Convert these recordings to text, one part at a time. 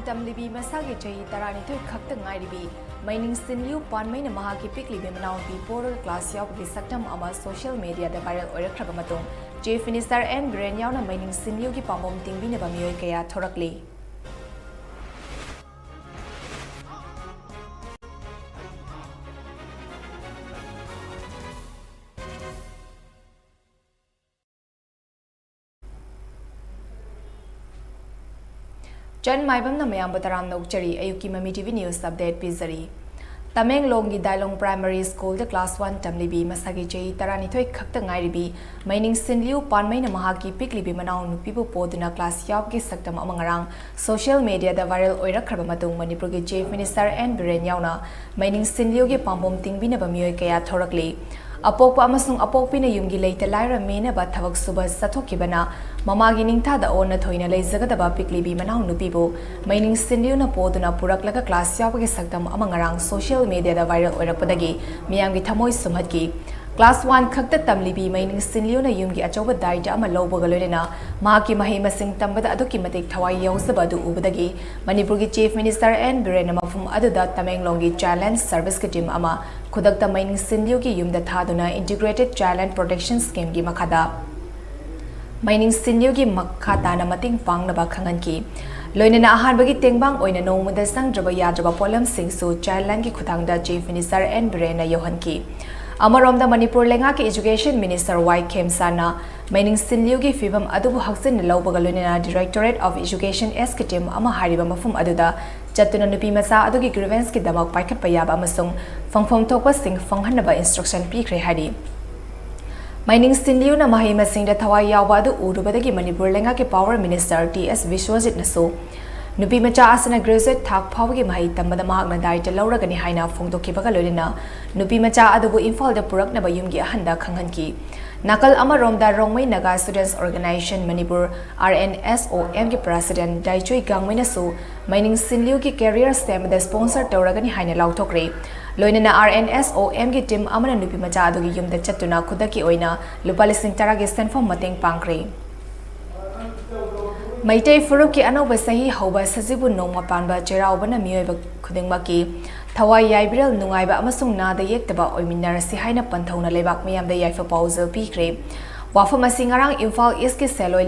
One ꯇꯝꯂꯤꯕꯤ ꯃꯁꯥꯒꯤ ꯆꯍꯤ 12 ꯈꯛꯇ ꯉꯥꯏꯔꯤꯕꯤ ꯃꯩꯅꯤꯡ ꯁꯤꯟꯂꯤꯌꯨ ꯄꯥꯟꯃꯩꯅ ꯃꯍꯥꯛꯀꯤ ꯄꯤꯛꯂꯤꯕꯤ ꯃꯅꯥꯎꯅꯨꯄꯤ ꯄꯣꯔꯒ ꯀ꯭ꯂꯥꯁ ꯌꯥꯎꯕꯒꯤ ꯁꯛꯇꯝ ꯑꯃ ꯁꯣꯁꯤꯌꯦꯜ ꯃꯤꯗꯤꯌꯥꯗ ꯚꯥꯏꯔꯦꯜ ꯑꯣꯏꯔꯛꯈ꯭ꯔꯕ ꯃꯇꯨꯡ ꯆꯤꯐ ꯃꯤꯅꯤꯁꯇꯔ ꯑꯦꯟ ꯕꯤꯔꯦꯟ ꯌꯥꯎꯅ ꯃꯩꯅꯤꯡ ꯁꯤꯟꯂꯤꯌꯨꯒꯤ ꯄꯥꯝꯕꯣꯝ ꯇꯤꯡꯕꯤꯅꯕ ꯃꯤꯑꯣꯏ ꯀꯌꯥ ꯊꯣꯔꯛꯂꯤ꯫ ꯆꯟ ꯃꯥꯏꯕꯝꯅ ꯃꯌꯥꯝꯕꯨ ꯇꯔꯥꯝꯅ ꯑꯣꯛꯆꯔꯤ ꯑꯌꯨꯛꯀꯤ ꯃꯃꯤ ꯇꯤꯚꯤ ꯅ꯭ꯌꯨꯁ ꯑꯞꯗꯦꯠ ꯄꯤꯖꯔꯤ꯫ ꯇꯃꯦꯡꯂꯣꯡꯒꯤ ꯗꯥꯏꯂꯣꯡ ꯄ꯭ꯔꯥꯏꯃꯥꯔꯤ ꯁ꯭ꯀꯨꯜꯗ ꯀ꯭ꯂꯥꯁ 1 ꯇꯝꯂꯤꯕꯤ ꯃꯁꯥꯒꯤ ꯆꯍꯤ 12 ꯈꯛꯇ ꯉꯥꯏꯔꯤꯕꯤ ꯃꯩꯅꯤꯡ ꯁꯤꯟꯂꯤꯌꯨ ꯄꯥꯟꯃꯩꯅ ꯃꯍꯥꯛꯀꯤ ꯄꯤꯛꯂꯤꯕꯤ ꯃꯅꯥꯎꯅꯨꯄꯤꯕꯨ ꯄꯣꯗꯨꯅ ꯀ꯭ꯂꯥꯁ ꯌꯥꯎꯕꯒꯤ ꯁꯛꯇꯝ ꯑꯃ ꯉꯔꯥꯡ ꯁꯣꯁꯤꯌꯦꯜ ꯃꯤꯗꯤꯌꯥꯗ ꯚꯥꯏꯔꯦꯜ ꯑꯣꯏꯔꯛꯈ꯭ꯔꯕ ꯃꯇꯨꯡ ꯃꯅꯤꯄꯨꯔꯒꯤ ꯆꯤꯐ ꯃꯤꯅꯤꯁꯇꯔ ꯑꯦꯟ ꯕꯤꯔꯦꯟ ꯌꯥꯎꯅ ꯃꯩꯅꯤꯡ ꯁꯤꯟꯂꯤꯌꯨꯒꯤ ꯄꯥꯝꯕꯣꯝ ꯇꯤꯡꯕꯤꯅꯕ ꯃꯤꯑꯣꯏ ꯀꯌꯥ ꯊꯣꯔꯛꯂꯤ꯫ ꯑꯄꯣꯛꯄ ꯑꯃꯁꯨꯡ ꯑꯄꯣꯛꯄꯤꯅ ꯌꯨꯝꯒꯤ ꯂꯩꯇ ꯂꯥꯏꯔ ꯃꯦꯅꯕ ꯊꯕꯛ ꯁꯨꯕ ꯆꯠꯊꯣꯛꯈꯤꯕꯅ ꯃꯃꯥꯒꯤ ꯅꯤꯡꯊꯥꯗ ꯑꯣꯟꯅ ꯊꯣꯏꯅ ꯂꯩꯖꯒꯗꯕ ꯄꯤꯛꯂꯤꯕꯤ ꯃꯅꯥꯎꯅꯨꯄꯤꯕꯨ ꯃꯩꯅꯤꯡ ꯁꯤꯟꯂꯤꯌꯨꯅ ꯄꯣꯗꯨꯅ ꯄꯨꯔꯛꯂꯒ ꯀ꯭ꯂꯥꯁ ꯌꯥꯎꯕꯒꯤ ꯁꯛꯇꯝ ꯑꯃ ꯉꯔꯥꯡ ꯁꯣꯁꯤꯌꯦꯜ ꯃꯤꯗꯤꯌꯥꯗ ꯚꯥꯏꯔꯦꯜ ꯑꯣꯏꯔꯛꯄꯗꯒꯤ ꯃꯤꯌꯥꯝꯒꯤ ꯊꯃꯣꯏ ꯁꯨꯝꯍꯠꯈꯤ꯫ ꯀ꯭ꯂꯥꯁ 1 ꯈꯛꯇ ꯇꯝꯂꯤꯕꯤ ꯃꯩꯅꯤꯡ ꯁꯤꯟꯂꯤꯌꯨꯅ ꯌꯨꯝꯒꯤ ꯑꯆꯧꯕ ꯗꯥꯏꯇ ꯑꯃ ꯂꯧꯕꯒ ꯂꯣꯏꯅꯅ ꯃꯍꯥꯛꯀꯤ ꯃꯍꯩ ꯃꯁꯤꯡ ꯇꯝꯕꯗ ꯑꯗꯨꯛꯀꯤ ꯃꯇꯤꯛ ꯊꯋꯥꯏ ꯌꯥꯎꯖꯕ ꯑꯗꯨ ꯎꯕꯗꯒꯤ ꯃꯅꯤꯄꯨꯔꯒꯤ ꯆꯤꯐ ꯃꯤꯅꯤꯁꯇꯔ ꯑꯦꯟ ꯕꯤꯔꯦꯟꯅ ꯃꯐꯝ ꯑꯗꯨꯗ ꯇꯃꯦꯡꯂꯣꯡꯒꯤ ꯆꯥꯏꯜꯗ ꯂꯥꯏꯟ ꯁꯔꯚꯤꯁꯀꯤ ꯇꯤꯝ ꯑꯃ ꯈꯨꯗꯛꯇ ꯃꯩꯅꯤꯡ ꯁꯤꯟꯂꯤꯌꯨꯒꯤ ꯌꯨꯝꯗ ꯊꯥꯗꯨꯅ ꯏꯟꯇꯤꯒ꯭ꯔꯦꯇꯦꯗ ꯆꯥꯏꯜꯗ ꯂꯥꯏꯟ ꯄ꯭ꯔꯣꯇꯦꯛꯁꯟ ꯁ꯭ꯀꯤꯝꯒꯤ ꯃꯈꯥꯗ ꯃꯩꯅꯤꯡ ꯁꯤꯟꯂꯤꯌꯨꯒꯤ ꯃꯈꯥ ꯇꯥꯅ ꯃꯇꯦꯡ ꯄꯥꯡꯅꯕ ꯈꯪꯍꯟꯈꯤ꯫ ꯂꯣꯏꯅꯅ ꯑꯍꯥꯟꯕꯒꯤ ꯇꯦꯡꯕꯥꯡ ꯑꯣꯏꯅ ꯅꯣꯡꯃꯗ ꯆꯪꯗ꯭ꯔꯕ ꯌꯥꯗ꯭ꯔꯕ ꯄꯣꯠꯂꯝꯁꯤꯡꯁꯨ ꯆꯥꯏꯜꯗ ꯂꯥꯏꯟꯒꯤ ꯈꯨꯠꯊꯥꯡꯗ ꯆꯤꯐ ꯃꯤꯅꯤꯁꯇꯔ ꯑꯦꯟ ꯕꯤꯔꯦꯟꯅ ꯌꯧꯍꯟꯈꯤ꯫ ꯑꯃꯔꯣꯝꯗ ꯃꯅꯤꯄꯨꯔ ꯂꯩꯉꯥꯛꯀꯤ ꯏꯖꯨꯀꯦꯁꯟ ꯃꯤꯅꯤꯁꯇꯔ ꯋꯥꯏ ꯈꯦꯝꯁꯥꯅ ꯃꯩꯅꯤꯡ ꯁꯤꯟꯂꯤꯌꯨꯒꯤ ꯐꯤꯚꯝ ꯑꯗꯨꯕꯨ ꯍꯛꯆꯤꯟꯅ ꯂꯧꯕꯒ ꯂꯣꯏꯅꯅ ꯗꯤꯔꯦꯛꯇꯣꯔꯦꯠ ꯑꯣꯐ ꯏꯖꯨꯀꯦꯁꯟ ꯑꯦꯁꯀꯤ ꯇꯤꯝ ꯑꯃ ꯍꯥꯏꯔꯤꯕ ꯃꯐꯝ ꯑꯗꯨꯗ ꯆꯠꯇꯨꯅ ꯅꯨꯄꯤ ꯃꯆꯥ ꯑꯗꯨꯒꯤ ꯒ꯭ꯔꯤꯚꯦꯟꯁꯀꯤꯗꯃꯛ ꯄꯥꯏꯈꯠꯄ ꯌꯥꯕ ꯑꯃꯁꯨꯡ ꯐꯪꯐꯝ ꯊꯣꯛꯄꯁꯤꯡ ꯐꯪꯍꯟꯅꯕ ꯏꯟꯁꯇ꯭ꯔꯛꯁꯟ ꯄꯤꯈ꯭ꯔꯦ ꯍꯥꯏꯔꯤ꯫ ꯃꯩꯅꯤꯡ ꯁꯤꯟꯂꯤꯌꯨꯅ ꯃꯍꯩ ꯃꯁꯤꯡꯗ ꯊꯋꯥꯏ ꯌꯥꯎꯕ ꯑꯗꯨ ꯎꯔꯨꯕꯗꯒꯤ ꯃꯅꯤꯄꯨꯔ ꯂꯩꯉꯥꯛꯀꯤ ꯄꯥꯋꯔ ꯃꯤꯅꯤꯁꯇꯔ ꯇꯤ.ꯑꯦꯁ. ꯕꯤꯁ꯭ꯋꯖꯤꯠꯅꯁꯨ ꯅꯨꯄꯤ ꯃꯆꯥ ꯑꯁꯤꯅ ꯒ꯭ꯔꯦꯖꯨꯑꯦꯠ ꯊꯥꯛ ꯐꯥꯎꯕꯒꯤ ꯃꯍꯩ ꯇꯝꯕꯗ ꯃꯍꯥꯛꯅ ꯗꯥꯏꯇ ꯂꯧꯔꯒꯅꯤ ꯍꯥꯏꯅ ꯐꯣꯡꯗꯣꯛꯈꯤꯕꯒ ꯂꯣꯏꯅꯅ ꯅꯨꯄꯤ ꯃꯆꯥ ꯑꯗꯨꯕꯨ ꯏꯝꯐꯥꯜꯗ ꯄꯨꯔꯛꯅꯕ ꯌꯨꯝꯒꯤ ꯑꯍꯟꯗ ꯈꯪꯍꯟꯈꯤ꯫ ꯅꯥꯀꯜ ꯑꯃꯔꯣꯝꯗ ꯔꯣꯡꯃꯩ ꯅꯥꯒꯥ ꯁ꯭ꯇꯨꯗꯦꯟꯠꯁ ꯑꯣꯔꯒꯅꯥꯏꯖꯦꯁꯟ ꯃꯅꯤꯄꯨꯔ RNSOMꯒꯤ ꯄ꯭ꯔꯦꯁꯤꯗꯦꯟꯠ ꯗꯥꯏꯆꯣꯏ ꯒꯥꯡꯃꯩꯅꯁꯨ ꯃꯩꯅꯤꯡ ꯁꯤꯟꯂꯤꯌꯨꯒꯤ ꯀꯦꯔꯤꯌꯔ ꯁꯦꯝꯕꯗ ꯁ꯭ꯄꯣꯟꯁꯔ ꯇꯧꯔꯒꯅꯤ ꯍꯥꯏꯅ ꯂꯥꯎꯊꯣꯛꯈ꯭ꯔꯦ꯫ ꯂꯣꯏꯅꯅ RNSOMꯒꯤ ꯇꯤꯝ ꯑꯃꯅ ꯅꯨꯄꯤ ꯃꯆꯥ ꯑꯗꯨꯒꯤ ꯌꯨꯝꯗ ꯆꯠꯇꯨꯅ ꯈꯨꯗꯛꯀꯤ ꯑꯣꯏꯅ ꯂꯨꯄꯥ 10,000ꯒꯤ ꯁꯦꯟꯐꯝ ꯃꯇꯦꯡ ꯄꯥꯡꯈ꯭ꯔꯦ꯫ ꯃꯩꯇꯩ ꯐꯨꯔꯨꯞꯀꯤ ꯑꯅꯧꯕ ꯆꯍꯤ ꯍꯧꯕ ꯁꯖꯤꯕꯨ ꯅꯣꯡꯃ ꯄꯥꯟꯕ ꯆꯩꯔꯥꯎꯕꯅ ꯃꯤꯑꯣꯏꯕ ꯈꯨꯗꯤꯡꯃꯛꯀꯤ ꯊꯋꯥꯏ ꯌꯥꯏꯕꯤꯔꯦꯜ ꯅꯨꯡꯉꯥꯏꯕ ꯑꯃꯁꯨꯡ ꯅꯥꯗ ꯌꯦꯛꯇꯕ ꯑꯣꯏꯃꯤꯟꯅꯔꯁꯤ ꯍꯥꯏꯅ ꯄꯟꯊꯧꯅ ꯂꯩꯕꯥꯛ ꯃꯤꯌꯥꯝꯗ ꯌꯥꯏꯐ ꯄꯥꯎꯖꯦꯜ ꯄꯤꯈ꯭ꯔꯦ꯫ ꯋꯥꯐꯝ ꯑꯁꯤ ꯉꯔꯥꯡ ꯏꯝꯐꯥꯜ ꯏꯁꯀꯤ ꯁꯦꯂꯣꯏ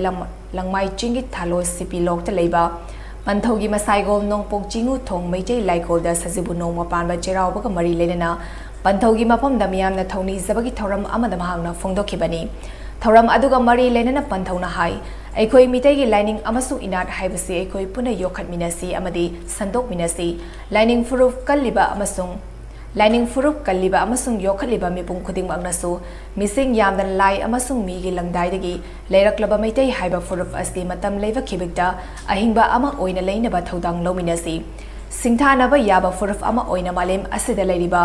ꯂꯪꯃꯥꯏ ꯆꯤꯡꯒꯤ ꯊꯥꯂꯣ ꯁꯤꯄꯤꯂꯣꯛꯇ ꯂꯩꯕ ꯄꯟꯊꯧꯒꯤ ꯃꯁꯥꯏꯒꯣꯜ ꯅꯣꯡꯄꯣꯛ ꯆꯤꯡꯉꯨ ꯊꯣꯡ ꯃꯩꯇꯩ ꯂꯥꯏꯀꯣꯜꯗ ꯁꯖꯤꯕꯨ ꯅꯣꯡꯃ ꯄꯥꯟꯕ ꯆꯩꯔꯥꯎꯕꯒ ꯃꯔꯤ ꯂꯩꯅꯅ ꯄꯟꯊꯧꯒꯤ ꯃꯐꯝꯗ ꯃꯤꯌꯥꯝꯅ ꯊꯧꯅꯤꯖꯕꯒꯤ ꯊꯧꯔꯝ ꯑꯃꯗ ꯃꯍꯥꯛꯅ ꯐꯣꯡꯗꯣꯛꯈꯤꯕꯅꯤ꯫ ꯊꯧꯔꯝ ꯑꯗꯨꯒ ꯃꯔꯤ ꯂꯩꯅꯅ ꯄꯟꯊꯧꯅ ꯍꯥꯏ ꯑꯩꯈꯣꯏ ꯃꯤꯇꯩꯒꯤ ꯂꯥꯏꯅꯤꯡ ꯑꯃꯁꯨꯡ ꯏꯅꯥꯠ ꯍꯥꯏꯕꯁꯤ ꯑꯩꯈꯣꯏ ꯄꯨꯟꯅ ꯌꯣꯛꯈꯠꯃꯤꯟꯅꯁꯤ ꯑꯃꯗꯤ ꯁꯟꯗꯣꯛꯃꯤꯟꯅꯁꯤ꯫ ꯂꯥꯏꯅꯤꯡ ꯐꯨꯔꯨꯞ ꯀꯜꯂꯤꯕ ꯑꯃꯁꯨꯡ ꯌꯣꯛꯈꯠꯂꯤꯕ ꯃꯤꯄꯨꯝ ꯈꯨꯗꯤꯡꯃꯛꯅꯁꯨ ꯃꯤꯁꯤꯡ ꯌꯥꯝꯗꯅ ꯂꯥꯏ ꯑꯃꯁꯨꯡ ꯃꯤꯒꯤ ꯂꯝꯗꯥꯏꯗꯒꯤ ꯂꯩꯔꯛꯂꯕ ꯃꯩꯇꯩ ꯍꯥꯏꯕ ꯐꯨꯔꯨꯞ ꯑꯁꯤ ꯃꯇꯝ ꯂꯩꯕ ꯈꯤꯕꯤꯛꯇ ꯑꯍꯤꯡꯕ ꯑꯃ ꯑꯣꯏꯅ ꯂꯩꯅꯕ ꯊꯧꯗꯥꯡ ꯂꯧꯃꯤꯟꯅꯁꯤ꯫ ꯁꯤꯡꯊꯥꯅꯕ ꯌꯥꯕ ꯐꯨꯔꯨꯞ ꯑꯃ ꯑꯣꯏꯅ ꯃꯥꯂꯦꯝ ꯑꯁꯤꯗ ꯂꯩꯔꯤꯕ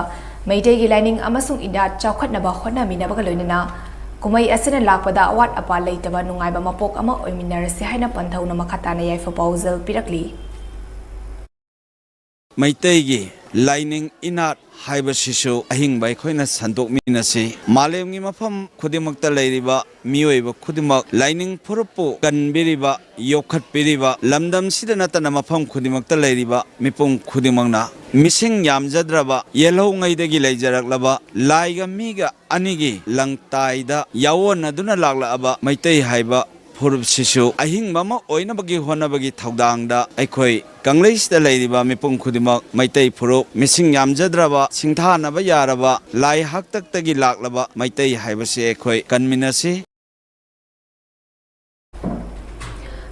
ꯃꯩꯇꯩꯒꯤ ꯂꯥꯏꯅꯤꯡ ꯑꯃꯁꯨꯡ ꯏꯅꯥꯠ ꯆꯥꯎꯈꯠꯅꯕ ꯍꯣꯠꯅꯃꯤꯟꯅꯕꯒ ꯂꯣꯏꯅꯅ ꯀꯨꯝꯍꯩ ꯑꯁꯤꯅ ꯂꯥꯛꯄꯗ ꯑꯋꯥꯠ ꯑꯄꯥ ꯂꯩꯇꯕ ꯅꯨꯡꯉꯥꯏꯕ ꯃꯄꯣꯛ ꯑꯃ ꯑꯣꯏꯃꯤꯟꯅꯔꯁꯤ ꯍꯥꯏꯅ ꯄꯟꯊꯧꯅ ꯃꯈꯥ ꯇꯥꯅ ꯌꯥꯏꯐ ꯄꯥꯎꯖꯦꯜ ꯄꯤꯔꯛꯂꯤ꯫ ꯃꯩꯇꯩꯒꯤ ꯂꯥꯏꯅꯤꯡ ꯏꯅꯥꯠ ꯍꯥꯏꯕꯁꯤꯁꯨ ꯑꯍꯤꯡꯕ ꯑꯩꯈꯣꯏꯅ ꯁꯟꯗꯣꯛꯃꯤꯟꯅꯁꯤ꯫ ꯃꯥꯂꯦꯝꯒꯤ ꯃꯐꯝ ꯈꯨꯗꯤꯡꯃꯛꯇ ꯂꯩꯔꯤꯕ ꯃꯤꯑꯣꯏꯕ ꯈꯨꯗꯤꯡꯃꯛ ꯂꯥꯏꯅꯤꯡ ꯐꯨꯔꯨꯞꯄꯨ ꯀꯟꯕꯤꯔꯤꯕ ꯌꯣꯛꯈꯠꯄꯤꯔꯤꯕ ꯂꯝꯗꯝꯁꯤꯗ ꯅꯠꯇꯅ ꯃꯐꯝ ꯈꯨꯗꯤꯡꯃꯛꯇ ꯂꯩꯔꯤꯕ ꯃꯤꯄꯨꯝ ꯈꯨꯗꯤꯡꯃꯛꯅ ꯃꯤꯁꯤꯡ ꯌꯥꯝꯖꯗ꯭ꯔꯕ ꯌꯦꯜꯍꯧꯉꯩꯗꯒꯤ ꯂꯩꯖꯔꯛꯂꯕ ꯂꯥꯏꯒ ꯃꯤꯒ ꯑꯅꯤꯒꯤ ꯂꯪꯇꯥꯏꯗ ꯌꯥꯑꯣꯟꯅꯗꯨꯅ ꯂꯥꯛꯂꯛꯑꯕ ꯃꯩꯇꯩ ꯍꯥꯏꯕ ꯐꯨꯔꯨꯞꯁꯤꯁꯨ ꯑꯍꯤꯡꯕ ꯑꯃ ꯑꯣꯏꯅꯕꯒꯤ ꯍꯣꯠꯅꯕꯒꯤ ꯊꯧꯗꯥꯡꯗ ꯑꯩꯈꯣꯏ ꯀꯪꯂꯩꯁꯤꯗ ꯂꯩꯔꯤꯕ ꯃꯤꯄꯨꯝ ꯈꯨꯗꯤꯡꯃꯛ ꯃꯩꯇꯩ ꯐꯨꯔꯨꯞ ꯃꯤꯁꯤꯡ ꯌꯥꯝꯖꯗ꯭ꯔꯕ ꯁꯤꯡꯊꯥꯅꯕ ꯌꯥꯔꯕ ꯂꯥꯏ ꯍꯥꯛꯇꯛꯇꯒꯤ ꯂꯥꯛꯂꯕ ꯃꯩꯇꯩ ꯍꯥꯏꯕꯁꯤ ꯑꯩꯈꯣই ꯀꯟꯃꯤꯟꯅꯁꯤ꯫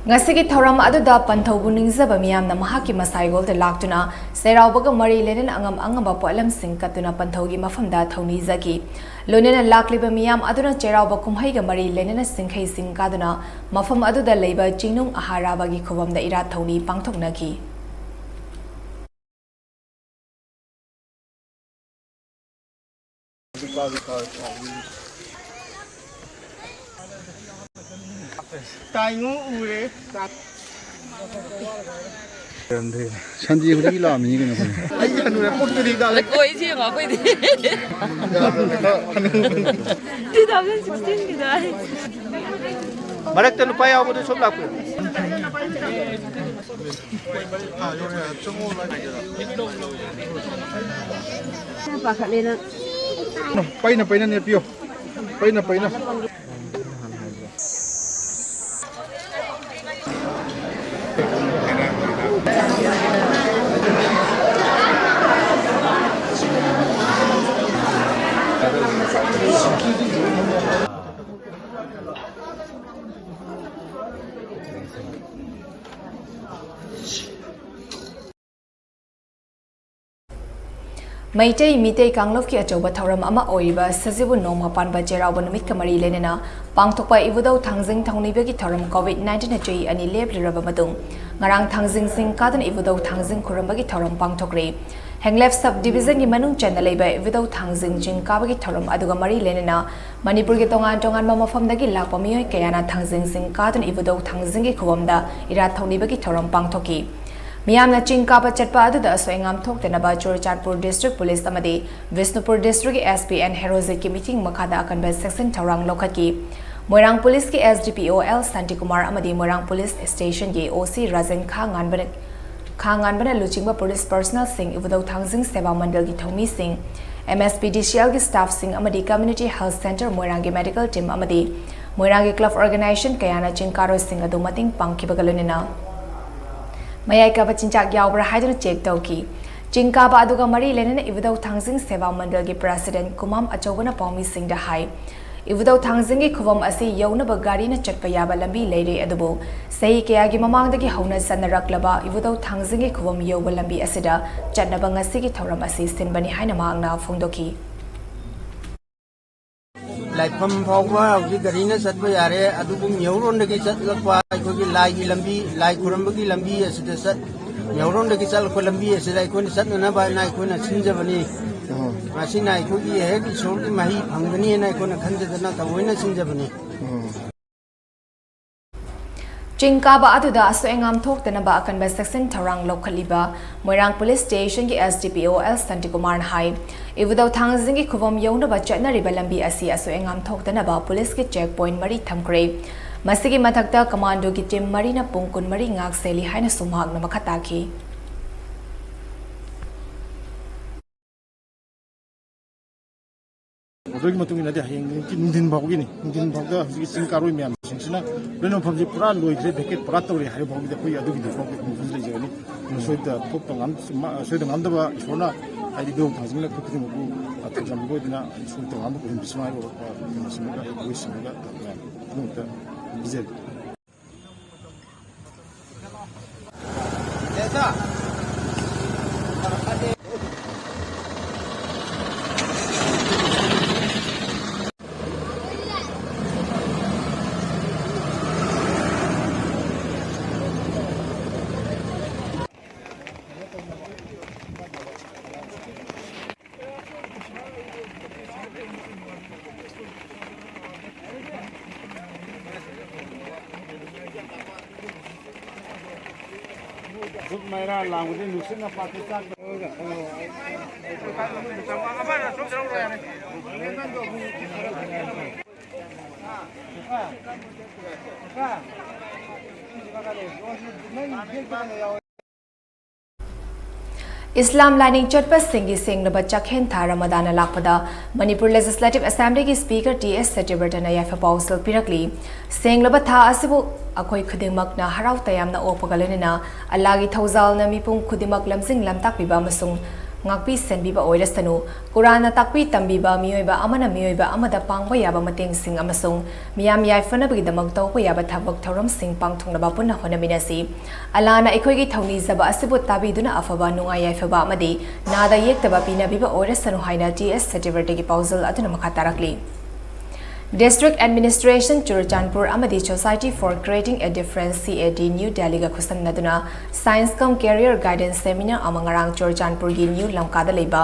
ꯉꯁꯤꯒꯤ ꯊꯧꯔꯝ ꯑꯗꯨꯗ ꯄꯟꯊꯧꯕꯨ ꯅꯤꯡꯖꯕ ꯃꯤꯌꯥꯝꯅ ꯃꯍꯥꯛꯀꯤ ꯃꯁꯥꯏꯒꯣꯜꯗ ꯂꯥꯛꯇꯨꯅ ꯆꯩꯔꯥꯎꯕꯒ ꯃꯔꯤ ꯂꯩꯅꯅ ꯑꯉꯝ ꯑꯉꯝꯕ ꯄꯣꯠꯂꯝꯁꯤꯡ ꯀꯠꯇꯨꯅ ꯄꯟꯊꯧꯒꯤ ꯃꯐꯝꯗ ꯊꯧꯅꯤꯖꯈꯤ꯫ ꯂꯣꯏꯅꯅ ꯂꯥꯛꯂꯤꯕ ꯃꯤꯌꯥꯝ ꯑꯗꯨꯅ ꯆꯩꯔꯥꯎꯕ ꯀꯨꯝꯍꯩꯒ ꯃꯔꯤ ꯂꯩꯅꯅ ꯆꯤꯡꯈꯩꯁꯤꯡ ꯀꯥꯗꯨꯅ ꯃꯐꯝ ꯑꯗꯨꯗ ꯂꯩꯕ ꯆꯤꯡꯅꯨꯡ ꯑꯍꯥꯔꯥꯕꯒꯤ ꯈꯨꯕꯝꯗ ꯏꯔꯥꯠ ꯊꯧꯅꯤ ꯄꯥꯡꯊꯣꯛꯅꯈꯤ꯫ Sanji udah gila mini kan apa? Ayo anu repot tadi dah. Koi sih nggak koi deh. 2016 kita. Mereka tu lupa ya, aku tu sebab apa? Paina ne pio. Paina. Maitei Mitei Kanglov ki achoba thoram ama oiba sajibu noma panba jerawa numit kamari lenena pangthokpa ibudau thangjing thongnibe ki thoram COVID-19 na chei ani lebliraba madung ngarang thangjing sing kadan ibudau thangjing khuramba ki thoram pangthokre Henglep sub division ki manung chana leiba ibudau thangjing jing kaba ki thoram aduga mari lenena Manipur ki tongan mafam dagi lakpa miyoi kayana thangjing sing kadan ibudau thangjing ki khubamda ira thongnibe ki thoram pangthoki Miyamna Chingkapa Chatpa Aduda Soingam Thoktanaba Churachandpur District Police Amadi Visnupur District SP and Heroic Meeting Makada Akanba Section Taurang Lokaki Moirang Police ki SDPO L Santikumar Amadi Moirang Police Station ki OC Rajan Khanganbana Luchingba Police Personnel Singh Ibudau Thangjing Seva Mandal ki Thomi Singh MSPDCL ki staff Singh Amadi Community Health Center Moirangi Medical Team Amadi Moirangi Club Organization Kayana Chingkaro Singh adu mating pangkibagalunina Mayai ka bachinchak yaubra haiduna check tauki Chingka ba aduga mari lenena ibudau thangjing seva mandal gi president Kumam Achogana Paumi Singh da hai ibudau thangjing gi khuvam asi yauna ba gari na chatpa yaba lambi leire adubo sei kya gi mamang da gi hauna sanaraklaba ibudau thangjing gi khuvam yoba lambi asida chatnaba ngasi gi thoram asi sinbani haina mangna phongdoki Laikam Pogwa, the Garina Satba Yare, Adubum Neuron the Gisat Lakwa, Lai Lambi, Lai Kurambaki Lambi as the Sat, Neuron the Gisal Columbi as I couldn't sat another Naikuna Sinjavani. Machine I could be a heavy shoulder, Mahi, Hungary, and I couldn't consider the Nakawina Sinjavani. Chingkaba aduda soengam thoktanaba akanba section tharang lokaliba Moirang Police Station ki SDPO L Santikumar hai ibudau thangjing ki khuvam yauna ba chatna riba lambi asi asoengam thoktanaba police ki checkpoint mari thamkre masigi mathakta commando ki team mari na pungkun mari ngak seli haina sumhak na makhata ki Odogi matungin ade hayeng nindin bawgi ni nindin bawga higi singkaroi miam singsina reno phamji pura loidre deket pura tawri hari bawgi de koi adugi de bawgi kumfuzle jegani soida thok tangam soida ngamda ba sona ai do thajingla khutri mu atajam go dina soida ngam ko bismai ro masimiga wisimiga nunta bizel desa Mayra language Lucina Pakistan. Islam lining chotpa singi sing na bachak hen tha Ramadan lakpada Manipur Legislative Assembly ki Speaker TS Setibertana yafa pausal pirakli sing laba tha asibu akoi khudimak na harau tayam na opagalena alagi thauzal na mipung khudimak lamsing lamtak biba masung ngakpi senbiba oirasanu Quran na takpi tambiba miyoiba amana miyoiba amada pangba yaba mateng sing amasung miyam yaifana bigidamag tawpa yaba thabak thauram sing pangthongna ba punna hona minasi alana ekhoi gi thawni zaba asibu tabiduna afaba nunga yaifaba amadi nada yektaba pina biba oirasanu haina TS Setibertagi pausal aduna makatarakli District Administration Churachandpur Amadi Society for Creating a Difference CAD New Delhi ga khusam naduna Science cum Career Guidance Seminar amangarang Churachandpur gi New Lamkada leiba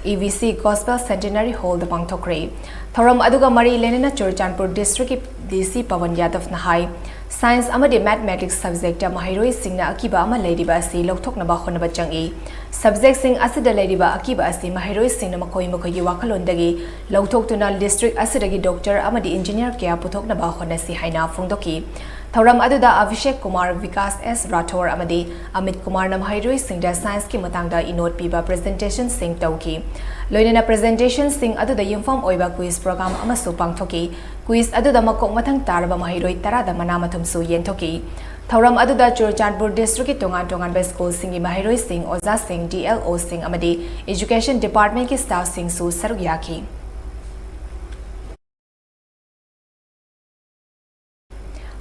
EVC Gospel Centenary Hall da pangthokre thoram aduga mari lenena Churachandpur District DC Pawan Yadav nahai Science amadi Mathematics subject mahiroi singna akiba ama leidiba si lokthokna ba khonaba changi Subject-sing asida leiriba akiba asi mahiroi-sing na makoi-makoi wakalondagi lautoktuna district asidagi doctor amadi engineer kaya puthoknaba honasi haina phongdoki. Thauram aduda Abhishek Kumar Vikas S Rathor amadi Amit Kumar na mahiroi-sing da science ki matangda inot piba presentation sing tauki. Loinena presentation sing aduda yumfam oiba quiz program amasu pangthoki. Quiz aduda makok mathang taraba mahiroi tarada manamathumsu yenthoki. Thauram aduda Churchandpur district ki tongan ba school singi mahiroi sing Oza sing DLO sing amadi education department ki staff sing su saruk yaki.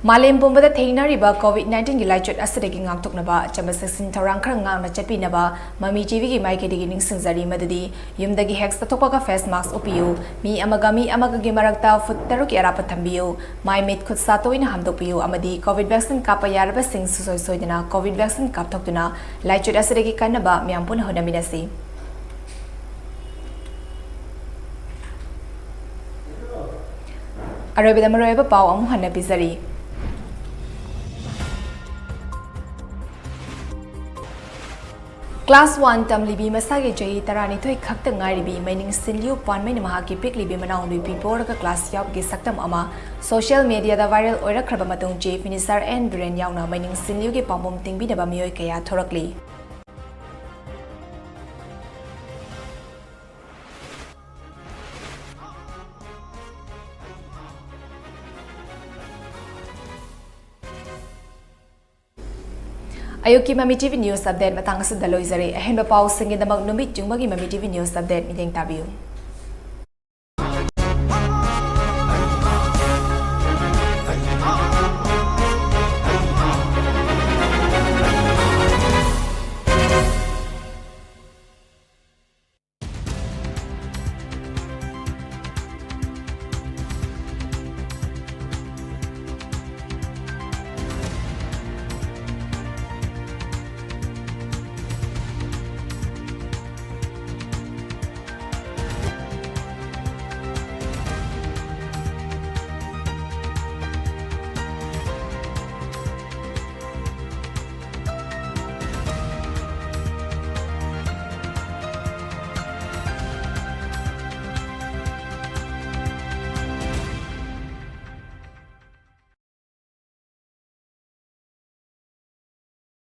Malem pumbada thainariba COVID-19 gi laichot asidagi ngangtoknaba chamasasin tharang khar ngangna chapinaba MAMI TV gi maikedi gi ningsingjari madadi yumdagi hex tatokpa ka face mask upiyu mi amaga gi marakta foot taruk yarapa thambiyu mai met khut satoina hamdokpiyu amadi COVID vaccine kapa yaraba sing soidana COVID vaccine kaptokduna laichot asidagi kanaba miampun honaminasi. Arabida maroiba pau amu hanna bizari. Class 1 tamlibi masagi jai tarani thoi khakta ngaribi mining sinliu panmain mahaki piklibi manau libi borga class yap gi saktam ama social media da viral oira khraba matung je finisher and brain yauna mining sinliu gi pamom tingbi da bamioi kaya thorakli. Ayuki MAMI TV News Update matang sa daloy zari ahen ba pau singin damag numit yung magi MAMI TV News Update mideng tabiyo.